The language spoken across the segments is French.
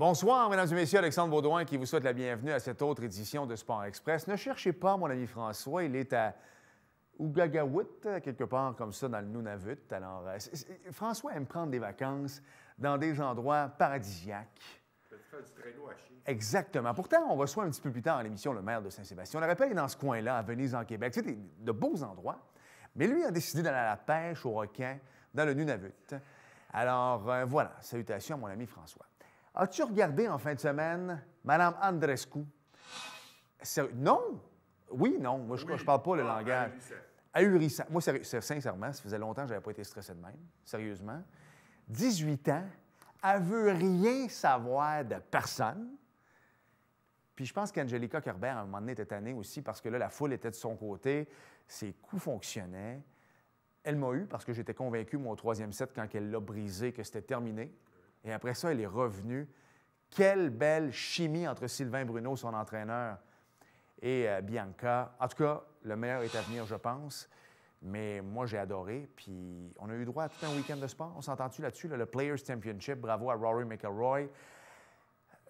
Bonsoir, mesdames et messieurs. Alexandre Baudouin qui vous souhaite la bienvenue à cette autre édition de Sport Express. Ne cherchez pas mon ami François, il est à Ougagaout, quelque part comme ça, dans le Nunavut. Alors, François aime prendre des vacances dans des endroits paradisiaques. Tu fais du traîneau à chier. Exactement. Pourtant, on reçoit un petit peu plus tard à l'émission le maire de Saint-Sébastien. On le rappelle, il est dans ce coin-là, à Venise, en Québec. C'est de beaux endroits. Mais lui a décidé d'aller à la pêche au requin dans le Nunavut. Alors, voilà. Salutations à mon ami François. As-tu regardé en fin de semaine Mme Andreescu? Non? Oui, non. Moi, je ne parle pas le langage. Ahurissant. Moi, sincèrement, ça faisait longtemps que je n'avais pas été stressé de même. Sérieusement. 18 ans, elle ne veut rien savoir de personne. Puis je pense qu'Angelica Kerber, à un moment donné, était tannée aussi parce que là, la foule était de son côté. Ses coups fonctionnaient. Elle m'a eu parce que j'étais convaincu, moi, au troisième set, quand elle l'a brisé, que c'était terminé. Et après ça, elle est revenue. Quelle belle chimie entre Sylvain Bruno, son entraîneur, et Bianca. En tout cas, le meilleur est à venir, je pense. Mais moi, j'ai adoré. Puis on a eu droit à tout un week-end de sport. On s'entend-tu là-dessus? Là, le Players Championship. Bravo à Rory McIlroy.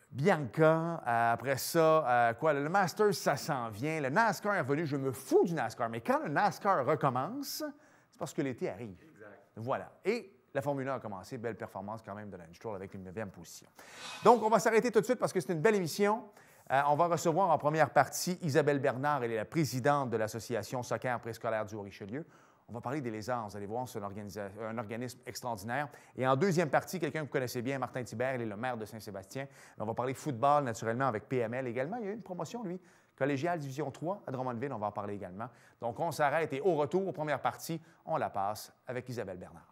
Bianca, après ça, le Masters, ça s'en vient. Le NASCAR est revenu. Je me fous du NASCAR. Mais quand le NASCAR recommence, c'est parce que l'été arrive. Exact. Voilà. Et la Formule 1 a commencé. Belle performance quand même de Lance Stroll avec une 9e position. Donc, on va s'arrêter tout de suite parce que c'est une belle émission. On va recevoir en première partie Isabelle Bernard. Elle est la présidente de l'Association Soccer Préscolaire du Haut-Richelieu. On va parler des lézards. Vous allez voir, c'est un organisme extraordinaire. Et en deuxième partie, quelqu'un que vous connaissez bien, Martin Thibert, il est le maire de Saint-Sébastien. On va parler football, naturellement, avec PML également. Il y a eu une promotion, lui, collégiale Division 3 à Drummondville. On va en parler également. Donc, on s'arrête et au retour, aux premières parties, on la passe avec Isabelle Bernard.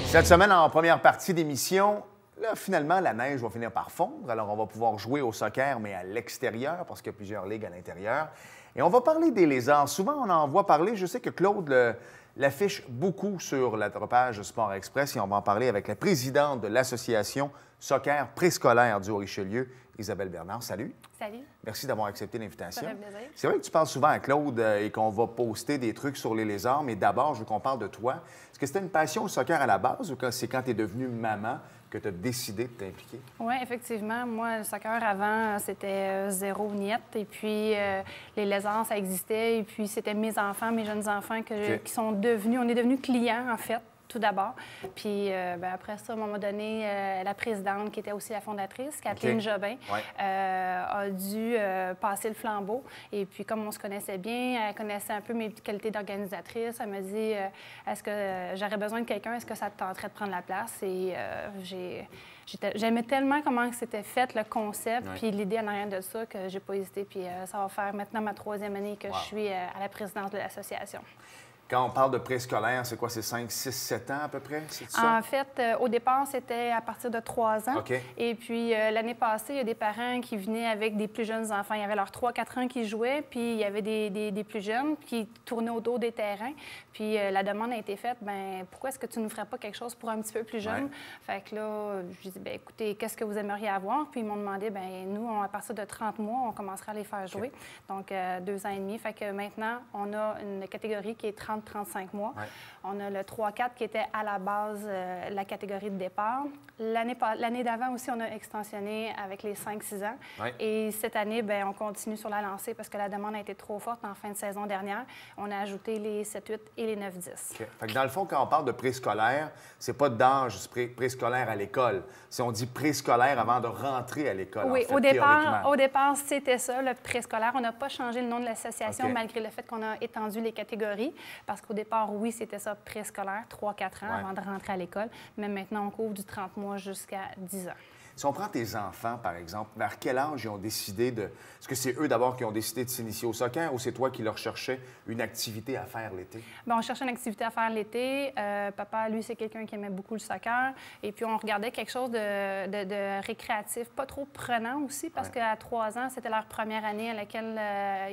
Cette semaine, en première partie d'émission, là, finalement, la neige va finir par fondre. Alors, on va pouvoir jouer au soccer, mais à l'extérieur, parce qu'il y a plusieurs ligues à l'intérieur. Et on va parler des lézards. Souvent, on en voit parler. Je sais que Claude l'affiche beaucoup sur la page Sport Express. Et on va en parler avec la présidente de l'Association Soccer Préscolaire du Haut-Richelieu, Isabelle Bernard. Salut. Salut. Merci d'avoir accepté l'invitation. Ça fait plaisir. C'est vrai que tu parles souvent à Claude et qu'on va poster des trucs sur les lézards, mais d'abord, je veux qu'on parle de toi. Est-ce que c'était une passion au soccer à la base ou c'est quand tu es devenue maman que tu as décidé de t'impliquer? Oui, effectivement. Moi, le soccer avant, c'était zéro niette. Et puis, les lézards, ça existait. Et puis, c'était mes enfants, mes jeunes enfants qui sont devenus... On est devenus clients, en fait, tout d'abord. Puis, après ça, à un moment donné, la présidente, qui était aussi la fondatrice, Kathleen Jobin, a dû passer le flambeau. Et puis, comme on se connaissait bien, elle connaissait un peu mes qualités d'organisatrice. Elle m'a dit, est-ce que j'aurais besoin de quelqu'un? Est-ce que ça te tenterait de prendre la place? Et j'aimais tellement comment c'était fait, le concept, puis l'idée en arrière de ça, que j'ai pas hésité. Puis ça va faire maintenant ma 3e année que je suis à la présidence de l'association. Quand on parle de préscolaire, c'est quoi? C'est 5, 6, 7 ans à peu près? C'est ça? En fait, au départ, c'était à partir de 3 ans. OK. Et puis, l'année passée, il y a des parents qui venaient avec des plus jeunes enfants. Il y avait leurs 3-4 ans qui jouaient, puis il y avait des plus jeunes qui tournaient autour des terrains. Puis, la demande a été faite, bien, pourquoi est-ce que tu ne ferais pas quelque chose pour un petit peu plus jeune? Fait que là, je dis, bien, écoutez, qu'est-ce que vous aimeriez avoir? Puis, ils m'ont demandé, bien, nous, à partir de 30 mois, on commencera à les faire jouer. Donc, 2 ans et demi. Fait que maintenant, on a une catégorie qui est 30-35 mois. On a le 3-4 qui était à la base la catégorie de départ. L'année d'avant aussi, on a extensionné avec les 5-6 ans. Et cette année, bien, on continue sur la lancée parce que la demande a été trop forte en fin de saison dernière. On a ajouté les 7-8 et les 9-10. Fait que dans le fond, quand on parle de préscolaire, c'est pas d'âge préscolaire à l'école. Si on dit préscolaire avant de rentrer à l'école. Oui, en fait, au départ, c'était ça, le préscolaire. On n'a pas changé le nom de l'association malgré le fait qu'on a étendu les catégories. Parce qu'au départ, oui, c'était ça, préscolaire, 3-4 ans avant de rentrer à l'école. Mais maintenant, on couvre du 30 mois jusqu'à 10 ans. Si on prend tes enfants, par exemple, vers quel âge ils ont décidé de... Est-ce que c'est eux d'abord qui ont décidé de s'initier au soccer ou c'est toi qui leur cherchais une activité à faire l'été? Bien, on cherchait une activité à faire l'été. Papa, lui, c'est quelqu'un qui aimait beaucoup le soccer. Et puis, on regardait quelque chose de récréatif, pas trop prenant aussi, parce qu'à 3 ans, c'était leur première année à laquelle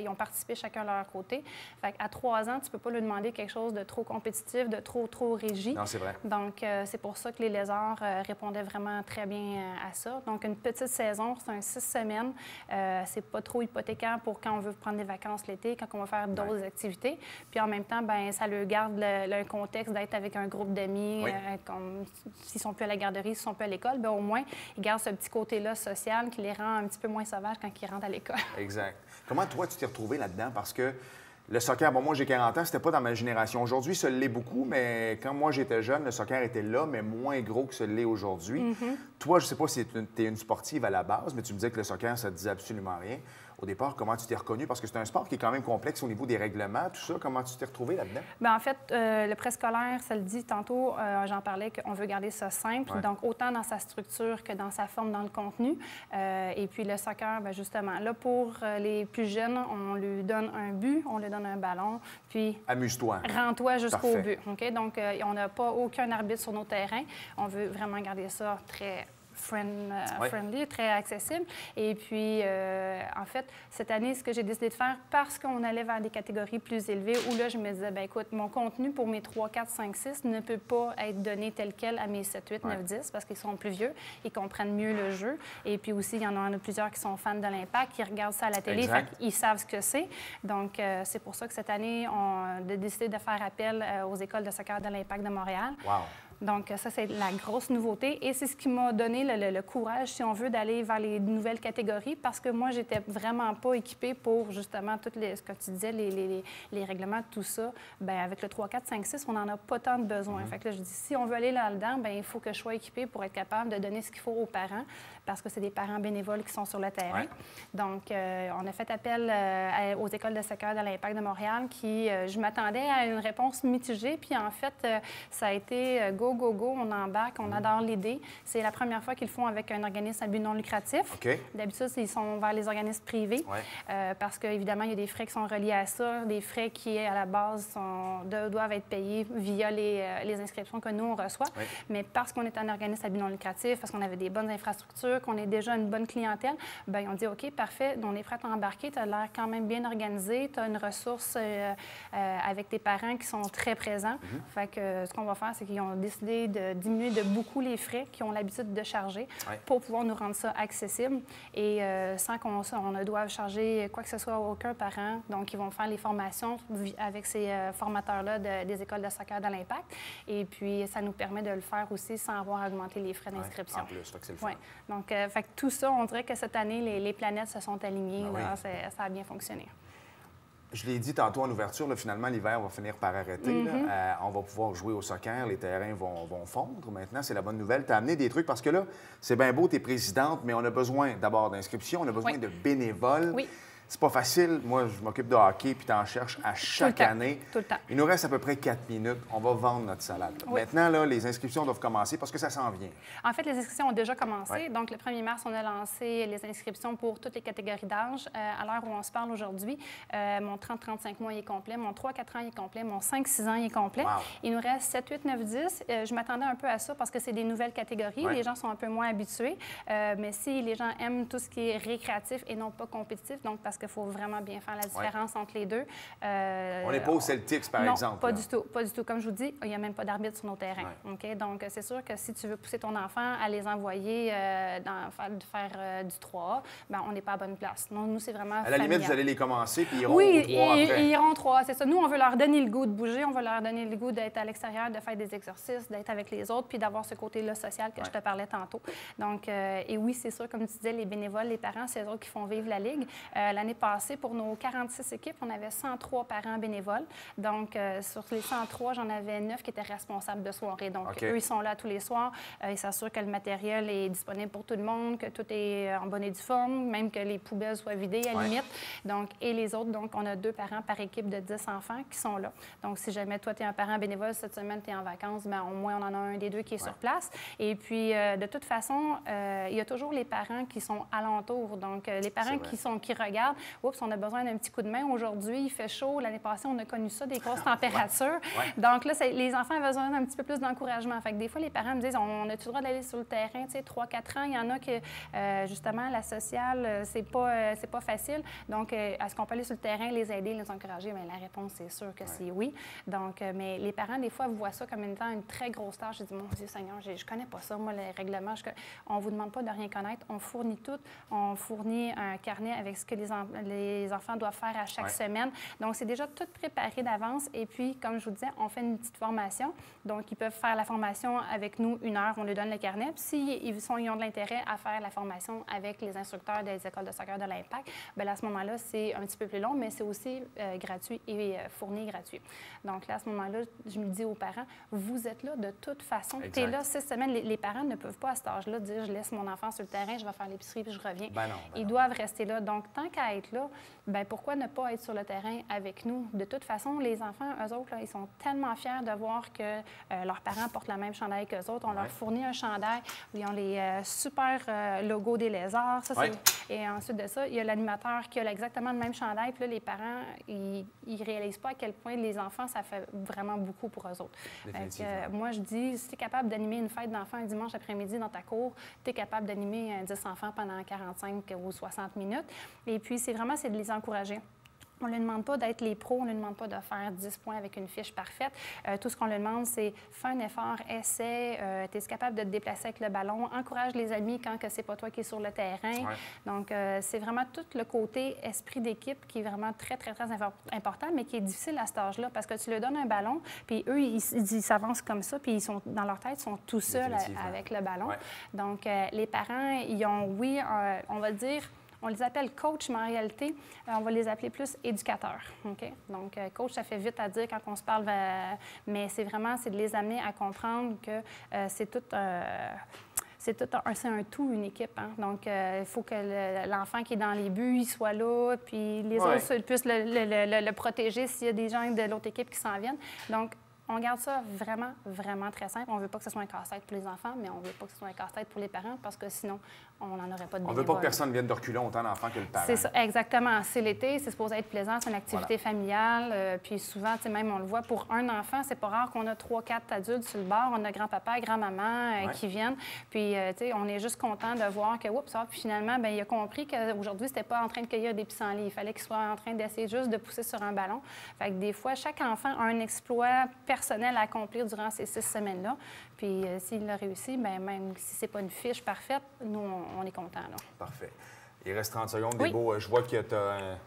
ils ont participé chacun de leur côté. Fait qu'à 3 ans, tu peux pas lui demander quelque chose de trop compétitif, de trop rigide. Non, c'est vrai. Donc, c'est pour ça que les lézards répondaient vraiment très bien à à ça. Donc, une petite saison, c'est un 6 semaines. C'est pas trop hypothécaire pour quand on veut prendre des vacances l'été, quand on va faire d'autres activités. Puis en même temps, bien, ça leur garde le contexte d'être avec un groupe d'amis, comme s'ils sont plus à la garderie, s'ils sont plus à l'école, bien, au moins, ils gardent ce petit côté-là social qui les rend un petit peu moins sauvages quand ils rentrent à l'école. Exact. Comment, toi, tu t'es retrouvé là-dedans? Parce que le soccer, bon, moi, j'ai 40 ans, c'était pas dans ma génération. Aujourd'hui, ça l'est beaucoup, mais quand moi, j'étais jeune, le soccer était là, mais moins gros que ce l'est aujourd'hui. Toi, je sais pas si tu es une sportive à la base, mais tu me disais que le soccer, ça te disait absolument rien. Au départ, comment tu t'es reconnue? Parce que c'est un sport qui est quand même complexe au niveau des règlements, tout ça. Comment tu t'es retrouvée là-dedans? Bien, en fait, le préscolaire, ça le dit tantôt, j'en parlais qu'on veut garder ça simple, donc autant dans sa structure que dans sa forme, dans le contenu. Et puis le soccer, bien, justement, là, pour les plus jeunes, on lui donne un but, on lui donne un ballon, puis... Amuse-toi. Rends-toi jusqu'au but. OK? Donc, on n'a pas aucun arbitre sur nos terrains. On veut vraiment garder ça très... friendly, très accessible. Et puis, en fait, cette année, ce que j'ai décidé de faire, parce qu'on allait vers des catégories plus élevées, où là, je me disais, bien, écoute, mon contenu pour mes 3, 4, 5, 6 ne peut pas être donné tel quel à mes 7, 8, 9, 10, parce qu'ils sont plus vieux, ils comprennent mieux le jeu. Et puis aussi, il y en a plusieurs qui sont fans de l'Impact, qui regardent ça à la télé, ils savent ce que c'est. Donc, c'est pour ça que cette année, on a décidé de faire appel aux écoles de soccer de l'Impact de Montréal. Wow. Donc, ça, c'est la grosse nouveauté. Et c'est ce qui m'a donné le courage, si on veut, d'aller vers les nouvelles catégories parce que moi, j'étais vraiment pas équipée pour, justement, ce que tu disais, les règlements, tout ça. Bien, avec le 3, 4, 5, 6, on n'en a pas tant de besoin. Fait que là, je dis, si on veut aller là-dedans, bien, il faut que je sois équipée pour être capable de donner ce qu'il faut aux parents parce que c'est des parents bénévoles qui sont sur le terrain. Donc, on a fait appel aux écoles de soccer de l'Impact de Montréal qui, je m'attendais à une réponse mitigée. Puis, en fait, ça a été go, on embarque, on adore l'idée. C'est la première fois qu'ils le font avec un organisme à but non lucratif. D'habitude, ils sont vers les organismes privés parce qu'évidemment, il y a des frais qui sont reliés à ça, des frais qui, à la base, doivent être payés via les inscriptions que nous, on reçoit. Mais parce qu'on est un organisme à but non lucratif, parce qu'on avait des bonnes infrastructures, qu'on est déjà une bonne clientèle, bien, on dit, OK, parfait, on est prêt à embarquer, tu as l'air quand même bien organisé, tu as une ressource avec tes parents qui sont très présents. Fait que ce qu'on va faire, c'est qu'ils ont décidé de diminuer de beaucoup les frais qu'ils ont l'habitude de charger pour pouvoir nous rendre ça accessible et sans qu'on ne doive charger quoi que ce soit à aucun parent. Donc, ils vont faire les formations avec ces formateurs-là des écoles de soccer de l'Impact. Et puis, ça nous permet de le faire aussi sans avoir augmenté les frais d'inscription. En plus, c'est le fun. Donc, fait que tout ça, on dirait que cette année, les planètes se sont alignées. Là, ça a bien fonctionné. Je l'ai dit tantôt en ouverture, là, finalement, l'hiver va finir par arrêter. On va pouvoir jouer au soccer, les terrains vont fondre. Maintenant, c'est la bonne nouvelle. Tu as amené des trucs parce que là, c'est bien beau, tu es présidente, mais on a besoin d'abord d'inscription, on a besoin de bénévoles. C'est pas facile. Moi, je m'occupe de hockey, puis tu en cherches à chaque année. Tout le temps. Il nous reste à peu près 4 minutes. On va vendre notre salade. Maintenant, là, les inscriptions doivent commencer parce que ça s'en vient. En fait, les inscriptions ont déjà commencé. Donc, le 1er mars, on a lancé les inscriptions pour toutes les catégories d'âge. À l'heure où on se parle aujourd'hui, mon 30-35 mois est complet, mon 3-4 ans est complet, mon 5-6 ans est complet. Il nous reste 7, 8, 9, 10. Je m'attendais un peu à ça parce que c'est des nouvelles catégories. Les gens sont un peu moins habitués. Mais si les gens aiment tout ce qui est récréatif et non pas compétitif, donc parce qu'il faut vraiment bien faire la différence entre les deux. On n'est pas aux Celtics, par exemple. Non, pas du tout. Pas du tout. Comme je vous dis, il n'y a même pas d'arbitre sur nos terrains. OK? Donc, c'est sûr que si tu veux pousser ton enfant à les envoyer faire du 3A, bien, on n'est pas à bonne place. Non, nous, c'est vraiment à la limite, vous allez les commencer, puis ils iront au 3 après. Ils iront 3A, c'est ça. Nous, on veut leur donner le goût de bouger, on veut leur donner le goût d'être à l'extérieur, de faire des exercices, d'être avec les autres, puis d'avoir ce côté-là social que je te parlais tantôt. Donc, et oui, c'est sûr, comme tu disais, les bénévoles, les parents, c'est eux autres qui font vivre la Ligue. L'année passée, pour nos 46 équipes, on avait 103 parents bénévoles. Donc, sur les 103, j'en avais 9 qui étaient responsables de soirée. Donc, eux, ils sont là tous les soirs. Ils s'assurent que le matériel est disponible pour tout le monde, que tout est en bonne et due forme, même que les poubelles soient vidées à la limite. Donc, et les autres, donc, on a 2 parents par équipe de 10 enfants qui sont là. Donc, si jamais toi, tu es un parent bénévole, cette semaine, tu es en vacances, bien, au moins, on en a un des 2 qui est sur place. Et puis, de toute façon, il y a toujours les parents qui sont alentours. Donc, les parents qui regardent, regarde, oups, on a besoin d'un petit coup de main aujourd'hui, il fait chaud. L'année passée, on a connu ça, des grosses températures. Donc là, les enfants ont besoin d'un petit peu plus d'encouragement. Fait que des fois, les parents me disent, on a-tu le droit d'aller sur le terrain, tu sais, 3-4 ans? Il y en a que, justement, la sociale, c'est pas facile. Donc, est-ce qu'on peut aller sur le terrain, les aider, les encourager? Bien, la réponse, c'est sûr que c'est oui. Donc, mais les parents, des fois, voient ça comme étant une très grosse tâche. Je dis, mon Dieu Seigneur, je connais pas ça, moi, les règlements. On ne vous demande pas de rien connaître. On fournit tout. On fournit un carnet avec ce que les enfants doivent faire à chaque semaine. Donc, c'est déjà tout préparé d'avance. Et puis, comme je vous disais, on fait une petite formation. Donc, ils peuvent faire la formation avec nous 1 heure. On leur donne le carnet. Puis, s'ils ont de l'intérêt à faire la formation avec les instructeurs des écoles de soccer de l'Impact, bien, à ce moment-là, c'est un petit peu plus long, mais c'est aussi gratuit et fourni gratuit. Donc, là, à ce moment-là, je me dis aux parents, vous êtes là de toute façon. Tu es là 6 semaines. Les parents ne peuvent pas, à cet âge-là, dire, je laisse mon enfant sur le terrain, je vais faire l'épicerie puis je reviens. Ils doivent rester là. Donc, tant qu'à être là, bien, pourquoi ne pas être sur le terrain avec nous? De toute façon, les enfants, eux autres, là, ils sont tellement fiers de voir que leurs parents portent la même chandail qu'eux autres. On leur fournit un chandail où ils ont les super logos des lézards. Ça, et ensuite de ça, il y a l'animateur qui a exactement le même chandail. Puis là, les parents, ils ne réalisent pas à quel point les enfants, ça fait vraiment beaucoup pour eux autres. Moi, je dis, si tu es capable d'animer une fête d'enfants un dimanche après-midi dans ta cour, tu es capable d'animer 10 enfants pendant 45 ou 60 minutes. Et puis, c'est de les encourager. On ne lui demande pas d'être les pros, on ne lui demande pas de faire 10 points avec une fiche parfaite. Tout ce qu'on lui demande, c'est fais un effort, essaie, tu es capable de te déplacer avec le ballon, encourage les amis quand ce n'est pas toi qui es sur le terrain. Donc, c'est vraiment tout le côté esprit d'équipe qui est vraiment très, très, très important, mais qui est difficile à cet âge-là parce que tu leur donnes un ballon, puis eux, ils s'avancent comme ça, puis ils sont, dans leur tête, ils sont tout seuls avec le ballon. Donc, les parents, ils ont, on va dire, on les appelle coach, mais en réalité, on va les appeler plus éducateurs. Okay? Donc, coach, ça fait vite à dire quand on se parle, mais c'est de les amener à comprendre que c'est tout un tout, une équipe. Hein? Donc, il faut que l'enfant qui est dans les buts, il soit là, puis les autres puissent le protéger s'il y a des gens de l'autre équipe qui s'en viennent. Donc, on garde ça vraiment, vraiment très simple. On ne veut pas que ce soit un casse-tête pour les enfants, mais on ne veut pas que ce soit un casse-tête pour les parents parce que sinon, on n'en aurait pas de bénévoles. On ne veut pas que personne vienne de reculer autant d'enfants que le parent. C'est ça, exactement. C'est l'été, c'est supposé être plaisant, c'est une activité familiale. Puis souvent, même on le voit, pour un enfant, c'est pas rare qu'on a 3-4 adultes sur le bord. On a grand-papa, grand-maman qui viennent. Puis, on est juste content de voir que, puis finalement, bien, il a compris qu'aujourd'hui, c'était pas en train de cueillir des pissenlits. Il fallait qu'il soit en train d'essayer juste de pousser sur un ballon. Fait que des fois, chaque enfant a un exploit personnel à accomplir durant ces 6 semaines-là. Puis s'il l'a réussi, bien, même si c'est pas une fiche parfaite, nous, on est contents. Parfait. Il reste 30 secondes. Des beaux, je vois que tu as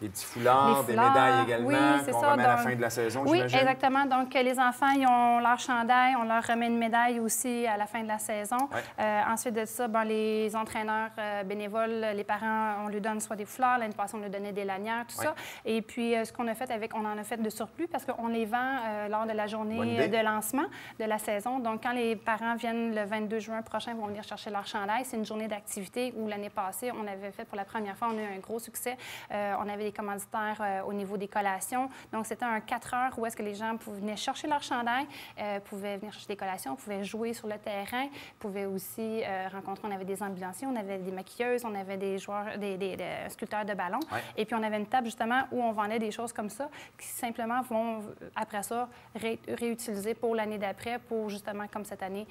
des petits foulards, des médailles également, qu'on remet à la fin de la saison, j'imagine. Oui, exactement. Donc, les enfants, ils ont leur chandail. On leur remet une médaille aussi à la fin de la saison. Ensuite de ça, les entraîneurs bénévoles, les parents, on leur donne soit des foulards. L'année passée, on leur donnait des lanières, tout ça. Et puis, ce qu'on a fait on en a fait de surplus parce qu'on les vend lors de la journée de lancement de la saison. Donc, quand les parents viennent le 22 juin prochain, ils vont venir chercher leur chandail. C'est une journée d'activité où l'année passée, on avait fait pour la première fois, on a eu un gros succès. On avait des commanditaires au niveau des collations. Donc, c'était un 4 heures où est-ce que les gens venir chercher leur chandail, pouvaient venir chercher des collations, pouvaient jouer sur le terrain, pouvaient aussi rencontrer, on avait des ambulanciers, on avait des maquilleuses, on avait des joueurs, des sculpteurs de ballons. Et puis, on avait une table, justement, où on vendait des choses comme ça qui, simplement, vont, après ça, réutiliser pour l'année d'après pour, justement, comme cette année,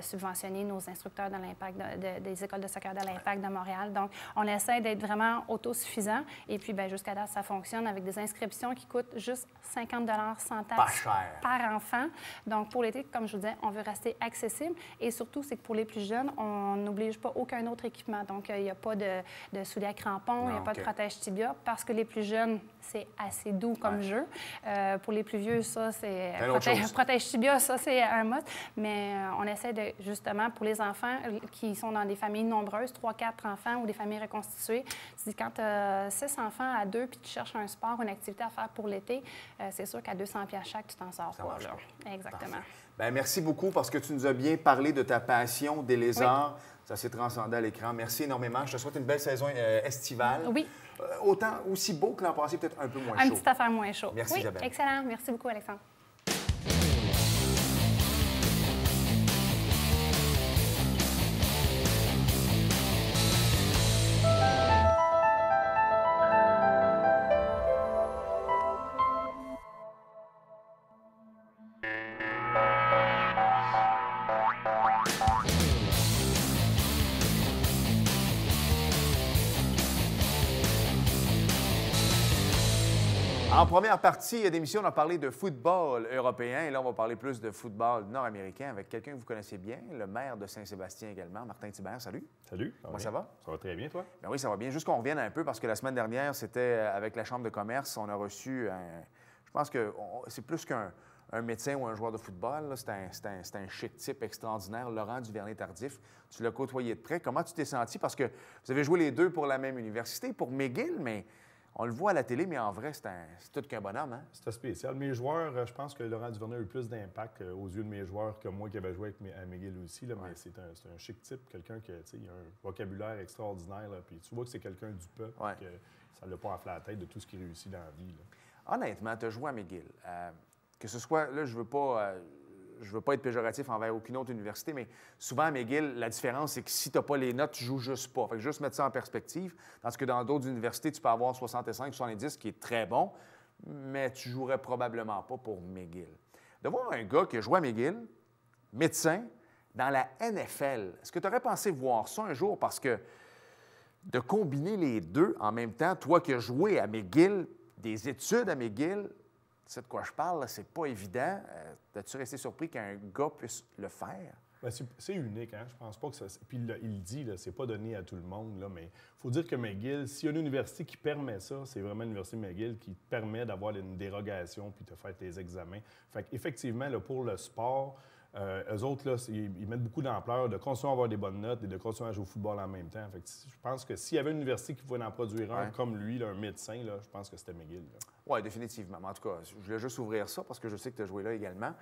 subventionner nos instructeurs dans l'Impact, des écoles de soccer de l'Impact de Montréal. Donc, on essaie d'être vraiment autosuffisant. Et puis, bien, jusqu'à date, ça fonctionne avec des inscriptions qui coûtent juste 50 $ sans taxe par enfant. Donc, pour l'été, comme je vous disais, on veut rester accessible. Et surtout, c'est que pour les plus jeunes, on n'oblige pas aucun autre équipement. Donc, il n'y a pas de souliers à crampons, il n'y a pas de protège-tibia, parce que les plus jeunes, c'est assez doux comme jeu. Pour les plus vieux, ça, c'est protège-tibia, ça, c'est un must. Mais on essaie de, justement, pour les enfants qui sont dans des familles nombreuses, 3-4 enfants ou des familles reconstituées, c'est quand tu as 6 enfants à 2 puis tu cherches un sport, une activité à faire pour l'été, c'est sûr qu'à 200 $ chaque, tu t'en sors pas. Exactement. Bien, merci beaucoup parce que tu nous as bien parlé de ta passion des lézards. Ça s'est transcendé à l'écran. Merci énormément. Je te souhaite une belle saison estivale. Oui. Autant aussi beau que l'an passé, peut-être un peu moins chaud. Un petit affaire moins chaud. Merci, Isabelle. Excellent. Merci beaucoup, Alexandre. En première partie d'émission, on a parlé de football européen et là, on va parler plus de football nord-américain avec quelqu'un que vous connaissez bien, le maire de Saint-Sébastien également, Martin Thibert. Salut. Salut. Comment ça va? Ça va très bien, toi? Bien oui, ça va bien. Juste qu'on revienne un peu parce que la semaine dernière, c'était avec la Chambre de commerce, on a reçu je pense que c'est plus qu'un médecin ou un joueur de football. C'est un chic type extraordinaire, Laurent Duvernay-Tardif. Tu l'as côtoyé de près. Comment tu t'es senti? Parce que vous avez joué les deux pour la même université, pour McGill, mais on le voit à la télé, mais en vrai, c'est tout qu'un bonhomme. Hein? C'était spécial. Mes joueurs, je pense que Laurent Duvernay a eu plus d'impact aux yeux de mes joueurs que moi qui avais joué à McGill aussi. Là, mais c'est un chic type, quelqu'un qui a un vocabulaire extraordinaire. Là, puis tu vois que c'est quelqu'un du peuple, que ça ne l'a pas enflé la tête de tout ce qu'il réussit dans la vie. Là. Honnêtement, tu as joué à McGill. Que ce soit, là, je veux pas être péjoratif envers aucune autre université, mais souvent à McGill, la différence, c'est que si tu n'as pas les notes, tu joues juste pas. Fait que juste mettre ça en perspective. Tandis que dans d'autres universités, tu peux avoir 65, 70, qui est très bon, mais tu jouerais probablement pas pour McGill. De voir un gars qui a joué à McGill, médecin, dans la NFL, est-ce que tu aurais pensé voir ça un jour? Parce que de combiner les deux en même temps, toi qui as joué à McGill, des études à McGill, tu sais de quoi je parle, c'est pas évident. As-tu resté surpris qu'un gars puisse le faire? Bien, c'est unique, hein? Je pense pas que ça... Puis il le dit, là, c'est pas donné à tout le monde, là, mais il faut dire que McGill, s'il y a une université qui permet ça, c'est vraiment l'université McGill qui te permet d'avoir une dérogation puis de faire tes examens. Fait qu'effectivement, là, pour le sport, eux autres, là, ils mettent beaucoup d'ampleur de continuer à avoir des bonnes notes et de continuer à jouer au football en même temps. Fait que je pense que s'il y avait une université qui pouvait en produire un comme lui, là, un médecin, là, je pense que c'était McGill. Oui, définitivement. Mais en tout cas, je voulais juste ouvrir ça parce que je sais que tu as joué là également.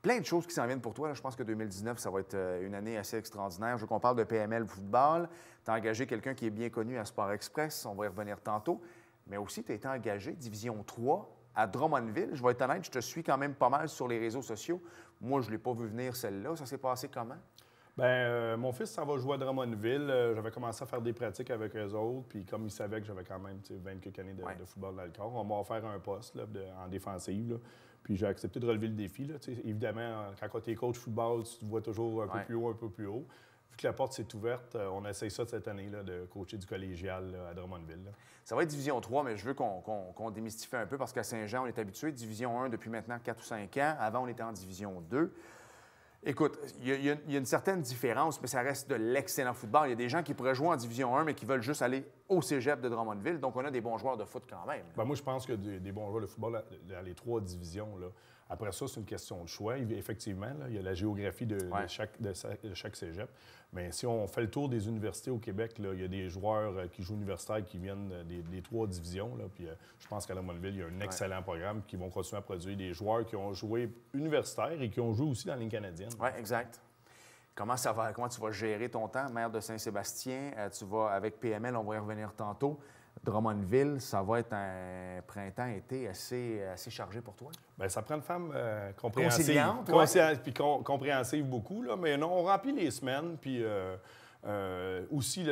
Plein de choses qui s'en viennent pour toi. Là. Je pense que 2019, ça va être une année assez extraordinaire. Je veux qu'on parle de PML football. Tu as engagé quelqu'un qui est bien connu à Sport Express. On va y revenir tantôt. Mais aussi, tu as été engagé, Division 3, à Drummondville. Je vais être honnête, je te suis quand même pas mal sur les réseaux sociaux. Moi, je ne l'ai pas vu venir, celle-là. Ça s'est passé comment? Bien, mon fils s'en va jouer à Drummondville. J'avais commencé à faire des pratiques avec eux autres. Puis comme il savait que j'avais quand même 20 quelques années de football dans le corps, on m'a offert un poste là, en défensive. Là. Puis j'ai accepté de relever le défi. Là. Évidemment, quand tu es coach football, tu te vois toujours un peu plus haut, un peu plus haut. Vu que la porte s'est ouverte, on essaye ça cette année, là, de coacher du collégial là, à Drummondville. Là. Ça va être Division 3, mais je veux qu'on démystifie un peu parce qu'à Saint-Jean, on est habitué. Division 1 depuis maintenant 4 ou 5 ans. Avant, on était en Division 2. Écoute, il y a une certaine différence, mais ça reste de l'excellent football. Il y a des gens qui pourraient jouer en Division 1, mais qui veulent juste aller au cégep de Drummondville. Donc, on a des bons joueurs de foot quand même. Bien, moi, je pense que des bons joueurs de football dans les 3 divisions. Là. Après ça, c'est une question de choix. Effectivement, là, il y a la géographie de chaque cégep. Mais si on fait le tour des universités au Québec, là, il y a des joueurs qui jouent universitaires qui viennent des 3 divisions. Là, puis je pense qu'à Drummondville, il y a un excellent programme qui vont continuer à produire des joueurs qui ont joué universitaires et qui ont joué aussi dans la Ligue canadienne. Oui, exact. Comment ça va? Comment tu vas gérer ton temps, maire de Saint-Sébastien? Tu vas avec PML, on va y revenir tantôt. Drummondville, ça va être un printemps-été assez chargé pour toi? Bien, ça prend une femme compréhensive. Puis compréhensive beaucoup, là, mais non, on remplit les semaines. Puis aussi,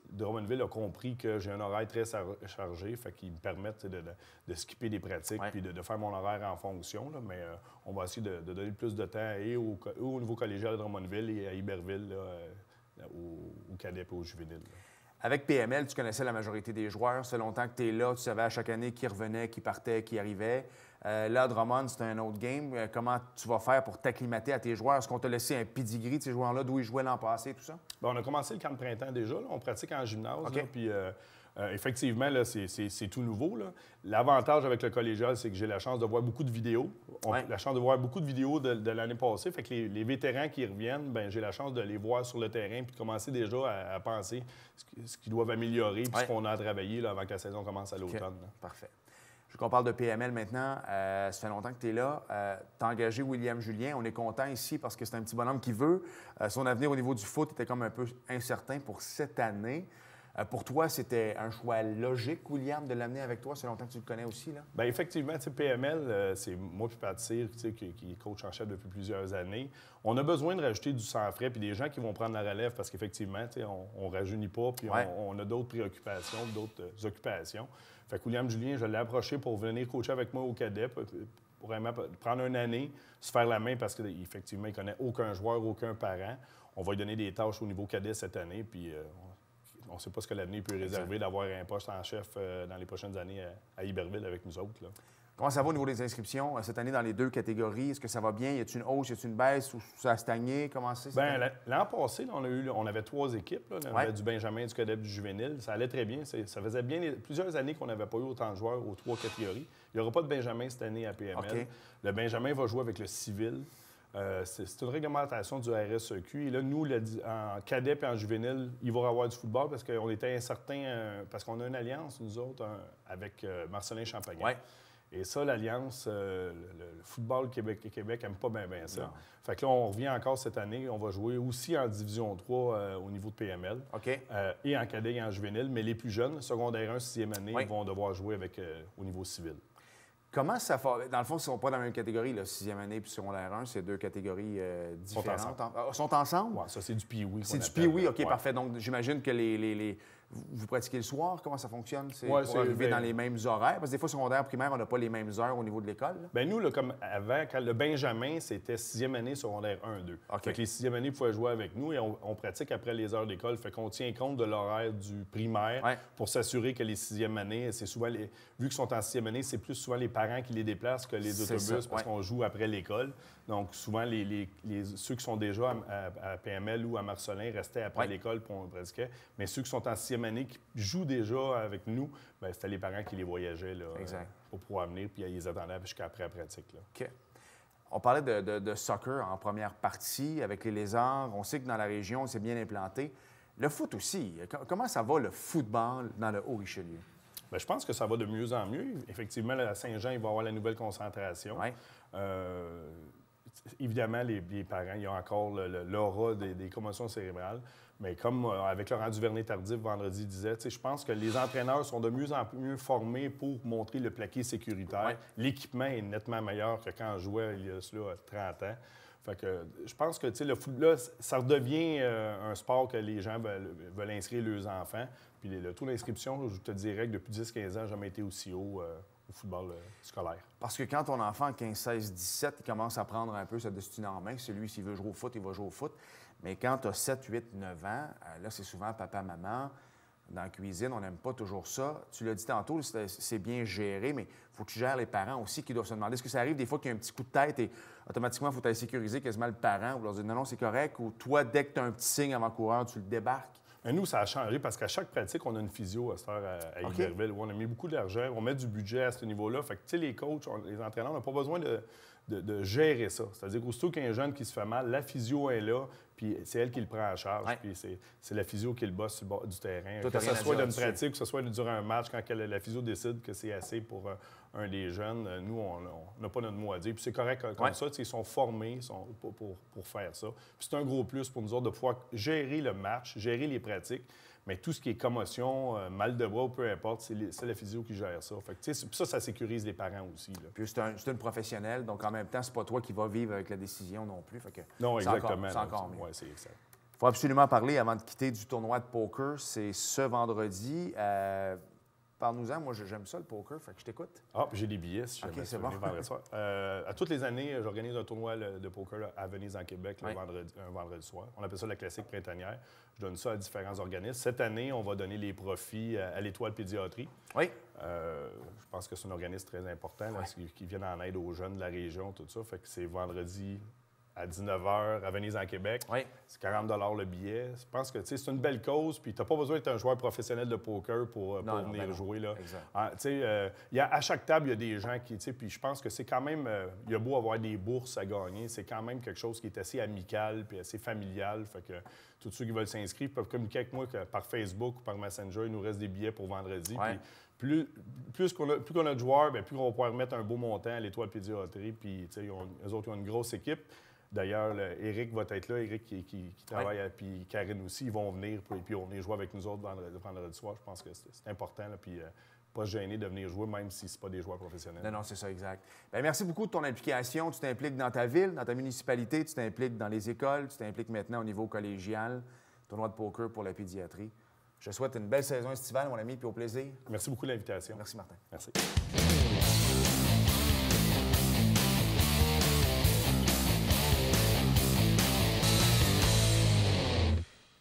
Drummondville a compris que j'ai un horaire très chargé, fait qu'ils me permettent de skipper des pratiques puis de faire mon horaire en fonction. Là, mais on va essayer de donner plus de temps et au niveau collégial de Drummondville et à Iberville, là, au cadet et au juvénile. Là. Avec PML, tu connaissais la majorité des joueurs. Ça fait longtemps que tu es là. Tu savais à chaque année qui revenait, qui partait, qui arrivait. Là, Drummond, c'est un autre game. Comment tu vas faire pour t'acclimater à tes joueurs? Est-ce qu'on t'a laissé un pedigree de ces joueurs-là, d'où ils jouaient l'an passé, tout ça? Bien, on a commencé le camp de printemps déjà. Là. On pratique en gymnase. Là, puis effectivement, là, c'est tout nouveau. Là. L'avantage avec le collégial, c'est que j'ai la chance de voir beaucoup de vidéos. La chance de voir beaucoup de vidéos de l'année passée. Fait que les vétérans qui reviennent, bien, j'ai la chance de les voir sur le terrain puis de commencer déjà à penser ce qu'ils doivent améliorer puis ce qu'on a à travailler là, avant que la saison commence à l'automne. Parfait. Je veux qu'on parle de PML maintenant. Ça fait longtemps que tu es là. Tu as engagé William Julien. On est content ici parce que c'est un petit bonhomme qui veut. Son avenir au niveau du foot était comme un peu incertain pour cette année. Pour toi, c'était un choix logique, William, de l'amener avec toi? C'est longtemps que tu le connais aussi, là? Bien, effectivement, PML, c'est moi puis Pat Cyr, qui est coach en chef depuis plusieurs années. On a besoin de rajouter du sang frais puis des gens qui vont prendre la relève parce qu'effectivement, on ne rajeunit pas puis on a d'autres préoccupations, d'autres occupations. Fait que William Julien, je l'ai approché pour venir coacher avec moi au cadet, pour vraiment prendre une année, se faire la main parce qu'effectivement, il ne connaît aucun joueur, aucun parent. On va lui donner des tâches au niveau cadet cette année, puis on ne sait pas ce que l'avenir peut réserver d'avoir un poste en chef dans les prochaines années à Iberville avec nous autres. Là. Comment ça va au niveau des inscriptions cette année dans les 2 catégories? Est-ce que ça va bien? Y a-t-il une hausse, y a-t-il une baisse ou ça a stagné? Comment c'est? L'an passé, là, on avait 3 équipes. Là. On avait du Benjamin, du cadet, du juvénile. Ça allait très bien. Ça faisait plusieurs années qu'on n'avait pas eu autant de joueurs aux 3 catégories. Il n'y aura pas de Benjamin cette année à PML. Okay. Le Benjamin va jouer avec le civil. C'est une réglementation du RSEQ. Et là, nous, en cadet et en juvénile, il va y avoir du football parce qu'on était incertains, parce qu'on a une alliance, nous autres, avec Marcelin Champagnat. Ouais. Et ça, l'Alliance, le football Québec n'aime pas bien ça. Non. Fait que là, on revient encore cette année. On va jouer aussi en Division 3 au niveau de PML. OK. Et en cadet et en juvénile. Mais les plus jeunes, secondaire 1, 6e année, ils vont devoir jouer avec, au niveau civil. Comment ça fait? Dans le fond, ils ne sont pas dans la même catégorie, là, 6e année puis secondaire 1, c'est 2 catégories différentes. Sont ensemble? Oui, ça, c'est du pee-wee. C'est du pee-wee, OK, parfait. Donc, j'imagine que vous pratiquez le soir. Comment ça fonctionne? C'est pour arriver dans les mêmes horaires? Parce que des fois, secondaire, primaire, on n'a pas les mêmes heures au niveau de l'école. Bien, nous, là, comme avant, quand le Benjamin, c'était 6e année, secondaire 1-2. Okay. Fait que les 6e années pouvaient jouer avec nous et on pratique après les heures d'école. Fait qu'on tient compte de l'horaire du primaire pour s'assurer que les 6e années, c'est souvent vu qu'ils sont en 6e année, c'est plus souvent les parents qui les déplacent que les autobus parce qu'on joue après l'école. Donc, souvent, ceux qui sont déjà à PML ou à Marcelin restaient après l'école pour on pratiquait. Mais ceux qui sont en 6e année, qui jouent déjà avec nous, bien, c'était les parents qui les voyageaient là, pour pouvoir venir, puis ils les attendaient jusqu'après la pratique. Là. OK. On parlait de soccer en première partie avec les Lézards. On sait que dans la région, c'est bien implanté. Le foot aussi. Comment ça va, le football, dans le Haut-Richelieu? Bien, je pense que ça va de mieux en mieux. Effectivement, à Saint-Jean, il va y avoir la nouvelle concentration. Ouais. Évidemment, les parents, il y a encore l'aura des commotions cérébrales. Mais comme avec Laurent Duvernay-Tardif, vendredi, disait, je pense que les entraîneurs sont de mieux en mieux formés pour montrer le plaqué sécuritaire. Ouais. L'équipement est nettement meilleur que quand je jouais il y a cela 30 ans. Fait que je pense que le foot, là, ça redevient un sport que les gens veulent inscrire leurs enfants. Puis le taux d'inscription, je te dirais que depuis 10-15 ans, n'a jamais été aussi haut au football scolaire. Parce que quand ton enfant, 15, 16, 17, il commence à prendre un peu sa destinée en main, c'est lui, s'il veut jouer au foot, il va jouer au foot. Mais quand tu as 7, 8, 9 ans, là, c'est souvent papa, maman. Dans la cuisine, on n'aime pas toujours ça. Tu l'as dit tantôt, c'est bien géré, mais il faut que tu gères les parents aussi qui doivent se demander est-ce que ça arrive des fois qu'il y a un petit coup de tête et automatiquement, il faut aller sécuriser quasiment le parent ou leur dire non, c'est correct, ou toi, dès que tu as un petit signe avant-coureur, tu le débarques. Mais nous, ça a changé parce qu'à chaque pratique, on a une physio à cette heure à Iberville où on a mis beaucoup d'argent, on met du budget à ce niveau-là. Fait que, tu sais, les coachs, les entraîneurs n'ont pas besoin de gérer ça. C'est-à-dire qu'aussitôt qu'il y a un jeune qui se fait mal, la physio est là, puis c'est elle qui le prend en charge. Ouais. Puis c'est la physio qui est le boss sur le bord du terrain. Que ce soit d'une pratique, que ce soit durant un match, quand la physio décide que c'est assez pour un des jeunes, nous, on n'a pas notre mot à dire. Puis c'est correct comme ça. Ils sont formés pour faire ça. Puis c'est un gros plus pour nous autres de pouvoir gérer le match, gérer les pratiques. Mais tout ce qui est commotion, mal de bras, peu importe, c'est la physio qui gère ça. Fait que, ça sécurise les parents aussi. Là. Puis c'est une professionnelle, donc en même temps, c'est pas toi qui vas vivre avec la décision non plus. Fait que non, exactement. C'est encore mieux. Oui, c'est exact. Il faut absolument parler, avant de quitter, du tournoi de poker. C'est ce vendredi. Parle-nous-en. Moi, j'aime ça, le poker. Fait que je t'écoute. Ah, puis j'ai des billets, si jamais c'est bon. Vendredi soir. À toutes les années, j'organise un tournoi de poker là, à Venise, en Québec, un vendredi soir. On appelle ça la classique printanière. Je donne ça à différents organismes. Cette année, on va donner les profits à l'Étoile Pédiatrie. Oui. Je pense que c'est un organisme très important là, qui vient en aide aux jeunes de la région, tout ça. Fait que c'est vendredi à 19h à Venise, en Québec. Oui. C'est 40 $ le billet. Je pense que c'est une belle cause. Puis tu n'as pas besoin d'être un joueur professionnel de poker pour venir jouer. Là. À chaque table, il y a des gens qui... Puis je pense que c'est quand même... il y a beau avoir des bourses à gagner, c'est quand même quelque chose qui est assez amical puis assez familial. Fait que tous ceux qui veulent s'inscrire peuvent communiquer avec moi par Facebook ou par Messenger. Il nous reste des billets pour vendredi. Ouais. Puis plus qu'on a de joueurs, bien, plus on va pouvoir mettre un beau montant à l'Étoile Pédiatrie. Puis eux autres, ils ont une grosse équipe. D'ailleurs, Éric va être là, Éric qui travaille, puis Karine aussi, ils vont venir, puis on venir jouer avec nous autres vendredi soir. Je pense que c'est important, là, puis pas se gêner de venir jouer, même si ce n'est pas des joueurs professionnels. Non, c'est ça, exact. Bien, merci beaucoup de ton implication. Tu t'impliques dans ta ville, dans ta municipalité, tu t'impliques dans les écoles, tu t'impliques maintenant au niveau collégial, tournoi de poker pour la pédiatrie. Je te souhaite une belle saison estivale, mon ami, puis au plaisir. Merci beaucoup de l'invitation. Merci, Martin. Merci.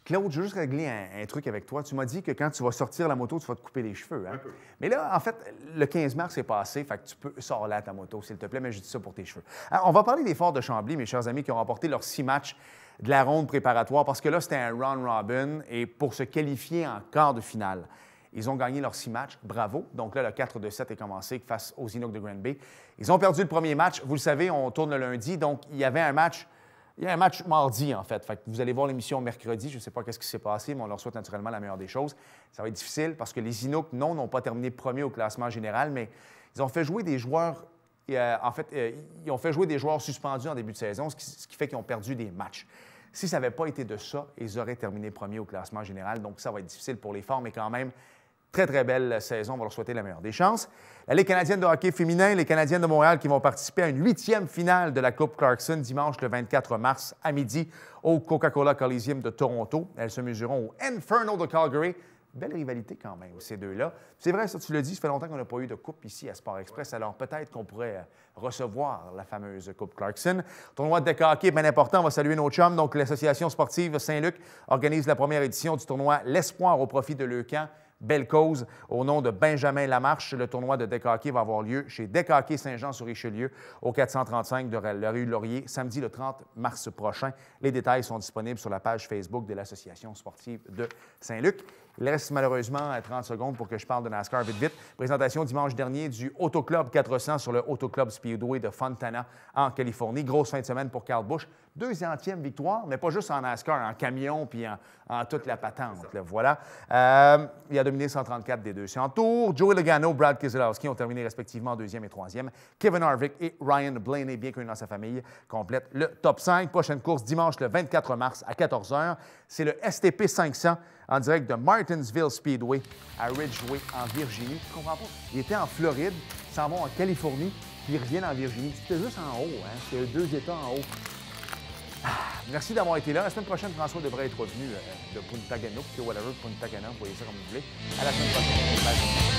Claude, je veux juste régler un truc avec toi. Tu m'as dit que quand tu vas sortir la moto, tu vas te couper les cheveux. Hein? Un peu. Mais là, en fait, le 15 mars est passé, fait que tu peux sortir là ta moto, s'il te plaît, mais je dis ça pour tes cheveux. Alors, on va parler des Forts de Chambly, mes chers amis, qui ont remporté leurs 6 matchs de la ronde préparatoire, parce que là, c'était un round-robin, et pour se qualifier en quart de finale. Ils ont gagné leurs 6 matchs, bravo. Donc là, le 4-7 est commencé face aux Inuks de Granby. Ils ont perdu le premier match. Vous le savez, on tourne le lundi, donc il y avait un match. Il y a un match mardi, en fait. Fait que vous allez voir l'émission mercredi. Je ne sais pas ce qui s'est passé, mais on leur souhaite naturellement la meilleure des choses. Ça va être difficile parce que les Inuks, non, n'ont pas terminé premier au classement général, mais ils ont fait jouer des joueurs. Ils ont fait jouer des joueurs suspendus en début de saison, ce qui fait qu'ils ont perdu des matchs. Si ça n'avait pas été de ça, ils auraient terminé premier au classement général. Donc, ça va être difficile pour les Forts, mais quand même, très, très belle saison. On va leur souhaiter la meilleure des chances. La Ligue canadienne de hockey féminin, les Canadiennes de Montréal qui vont participer à une 8e finale de la Coupe Clarkson dimanche le 24 mars à midi au Coca-Cola Coliseum de Toronto. Elles se mesureront au Inferno de Calgary. Belle rivalité quand même, ces deux-là. C'est vrai, ça, tu l'as dit, ça fait longtemps qu'on n'a pas eu de coupe ici à Sport Express, alors peut-être qu'on pourrait recevoir la fameuse Coupe Clarkson. Tournoi de deck hockey bien important, on va saluer nos chums. Donc, l'Association sportive Saint-Luc organise la première édition du tournoi L'Espoir au profit de Leucan. Belle cause, au nom de Benjamin Lamarche. Le tournoi de deck hockey va avoir lieu chez Deck Hockey Saint-Jean-sur-Richelieu, au 435 de la rue Laurier, samedi le 30 mars prochain. Les détails sont disponibles sur la page Facebook de l'Association sportive de Saint-Luc. Il reste malheureusement 30 secondes pour que je parle de NASCAR vite. Présentation dimanche dernier du Auto Club 400 sur le Auto Club Speedway de Fontana, en Californie. Grosse fin de semaine pour Kyle Busch. 200e victoire, mais pas juste en NASCAR, en camion puis en toute la patente. Là, voilà. Il a dominé 134 des 200 tours. Joey Logano, Brad Keselowski ont terminé respectivement 2e et 3e. Kevin Harvick et Ryan Blaney, bien connu dans sa famille, complètent le top 5. Prochaine course dimanche le 24 mars à 14h. C'est le STP 500 en direct de Martinsville Speedway à Ridgeway en Virginie. Tu comprends pas? Ils étaient en Floride, ils s'en vont en Californie, puis ils reviennent en Virginie. C'était juste en haut, hein? C'était 2 États en haut. Merci d'avoir été là. La semaine prochaine, François devrait être revenu de Punta Cana, ou whatever, Punta Cana, vous voyez ça comme vous voulez. À la semaine prochaine. Bye.